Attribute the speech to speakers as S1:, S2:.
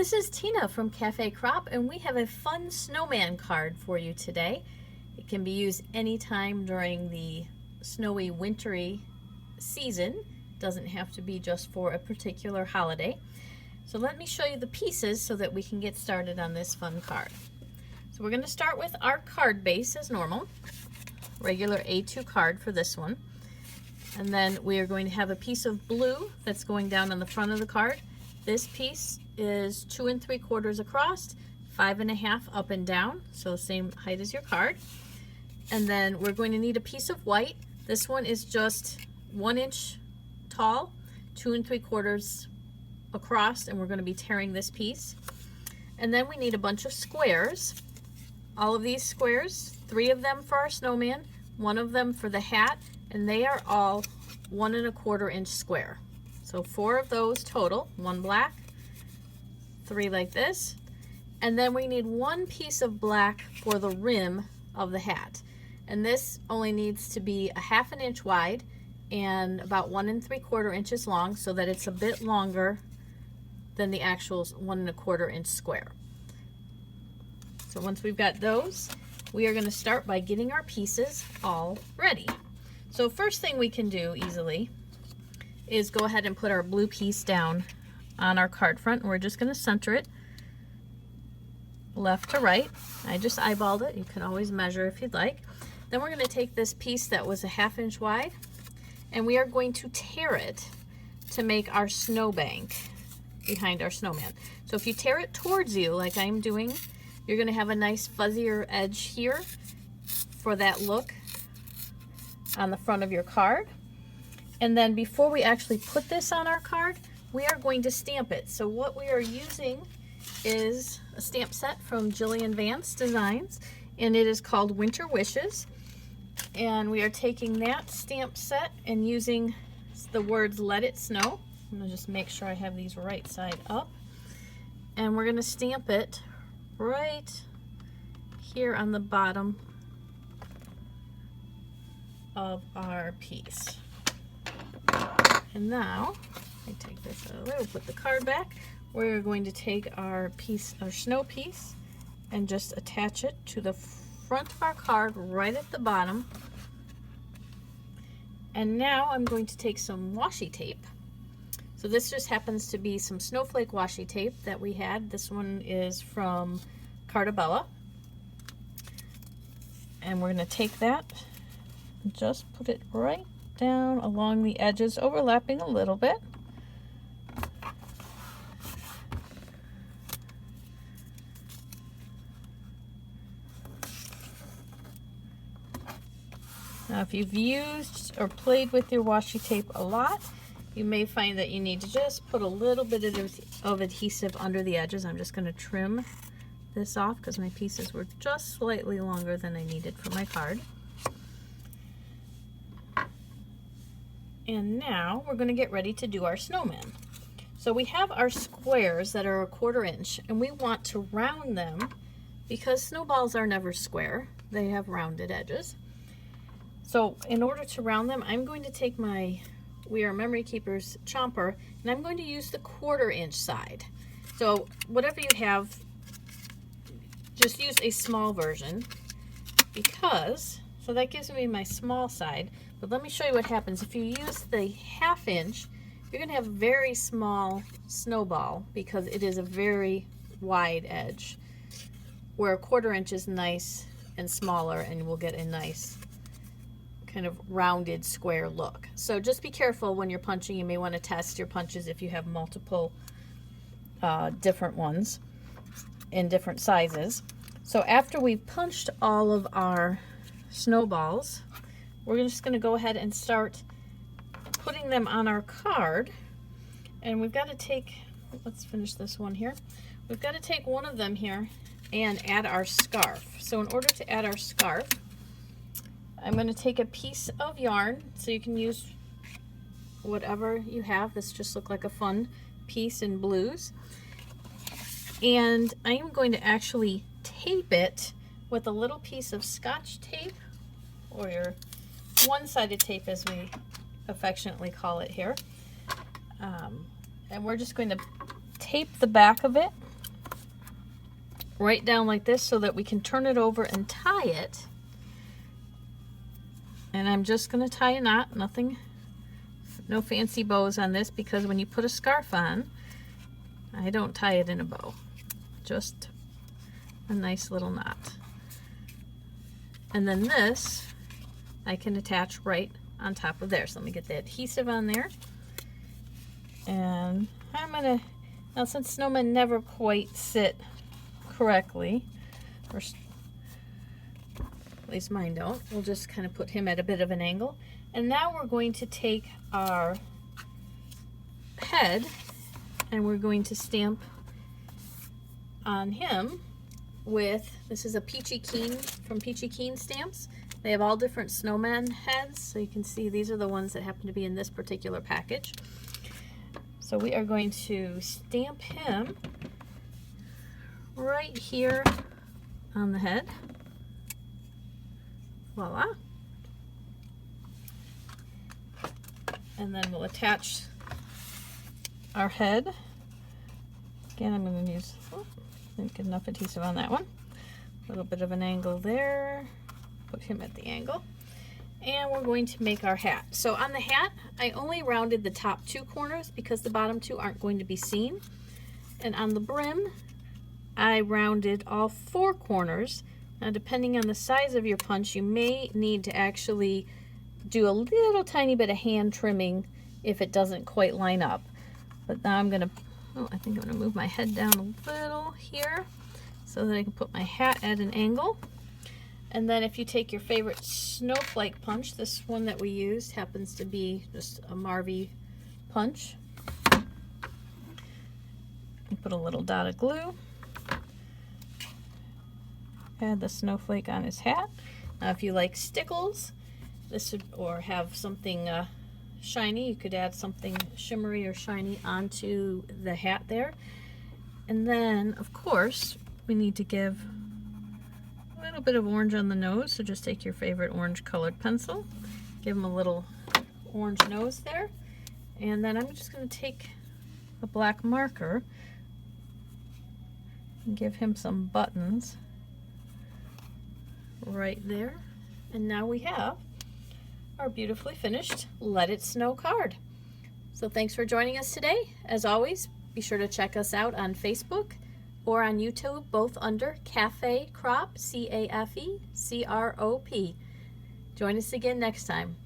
S1: This is Tina from Cafe Crop, and we have a fun snowman card for you today. It can be used anytime during the snowy, wintry season. Doesn't have to be just for a particular holiday. So let me show you the pieces so that we can get started on this fun card. So we're going to start with our card base as normal. Regular A2 card for this one. And then we are going to have a piece of blue that's going down on the front of the card. This piece is 2 3/4 across, 5 1/2 up and down, so same height as your card. And then we're going to need a piece of white. This one is just 1 inch tall, 2 3/4 across, and we're going to be tearing this piece. And then we need a bunch of squares. All of these squares, 3 of them for our snowman, 1 of them for the hat, and they are all 1 1/4 inch square. So 4 of those total, 1 black, 3 like this, and then we need 1 piece of black for the rim of the hat. And this only needs to be a 1/2 inch wide and about 1 3/4 inches long, so that it's a bit longer than the actual 1 1/4 inch square. So once we've got those, we are going to start by getting our pieces all ready. So first thing we can do easily is go ahead and put our blue piece down on our card front, and we're just going to center it left to right. I just eyeballed it. You can always measure if you'd like. Then we're going to take this piece that was a 1/2 inch wide, and we are going to tear it to make our snowbank behind our snowman. So if you tear it towards you like I'm doing, you're going to have a nice fuzzier edge here for that look on the front of your card. And then before we actually put this on our card, we are going to stamp it. So what we are using is a stamp set from Jillian Vance Designs, and it is called Winter Wishes. And we are taking that stamp set and using the words "Let It Snow." I'm gonna just make sure I have these right side up. And we're gonna stamp it right here on the bottom of our piece. And now, I take this out of there, we'll put the card back. We're going to take our piece, our snow piece, and just attach it to the front of our card right at the bottom. And now I'm going to take some washi tape. So this just happens to be some snowflake washi tape that we had. This one is from Cartabella. And we're going to take that and just put it right down along the edges, overlapping a little bit. Now if you've used or played with your washi tape a lot, you may find that you need to just put a little bit of adhesive under the edges. I'm just going to trim this off because my pieces were just slightly longer than I needed for my card. And now we're going to get ready to do our snowman. So we have our squares that are 1/4 inch, and we want to round them because snowballs are never square. They have rounded edges. So in order to round them, I'm going to take my We Are Memory Keepers chomper, and I'm going to use the 1/4 inch side. So whatever you have, just use a small version, because, so that gives me my small side. But let me show you what happens. If you use the 1/2 inch, you're going to have a very small snowball because it is a very wide edge, where a 1/4 inch is nice and smaller, and we'll get a nice kind of rounded square look. So just be careful when you're punching. You may want to test your punches if you have multiple different ones in different sizes. So after we've punched all of our snowballs, we're just going to go ahead and start putting them on our card. And we've got to take, let's finish this one here. We've got to take one of them here and add our scarf. So in order to add our scarf, I'm going to take a piece of yarn, so you can use whatever you have. This just looked like a fun piece in blues. And I am going to actually tape it with a little piece of Scotch tape, or your one-sided tape as we affectionately call it here. And we're just going to tape the back of it right down like this so that we can turn it over and tie it. And I'm just going to tie a knot, no fancy bows on this, because when you put a scarf on, I don't tie it in a bow, just a nice little knot. And then this I can attach right on top of there. So let me get the adhesive on there. And I'm gonna, now since snowmen never quite sit correctly, or at least mine don't, we'll just kind of put him at a bit of an angle. And now we're going to take our head and we're going to stamp on him with, this is a Peachy Keen from Peachy Keen Stamps. They have all different snowman heads, so you can see these are the ones that happen to be in this particular package. So we are going to stamp him right here on the head. Voila. And then we'll attach our head. Again, I'm going to use, didn't get enough adhesive on that one. A little bit of an angle there. Put him at the angle. And we're going to make our hat. So on the hat, I only rounded the top 2 corners because the bottom 2 aren't going to be seen. And on the brim, I rounded all 4 corners. Now, depending on the size of your punch, you may need to actually do a little tiny bit of hand trimming if it doesn't quite line up. But now I'm gonna, I think I'm gonna move my head down a little here so that I can put my hat at an angle. And then if you take your favorite snowflake punch, this one that we used happens to be just a Marvy punch. You put a little dot of glue. Add the snowflake on his hat. Now if you like stickles, this would, or have something shiny, you could add something shimmery or shiny onto the hat there. And then of course we need to give a little bit of orange on the nose, so just take your favorite orange colored pencil, give him a little orange nose there, and then I'm just going to take a black marker and give him some buttons right there. And now we have our beautifully finished Let It Snow card. So thanks for joining us today. As always, be sure to check us out on Facebook or on YouTube, both under Cafe Crop, C-A-F-E-C-R-O-P. Join us again next time.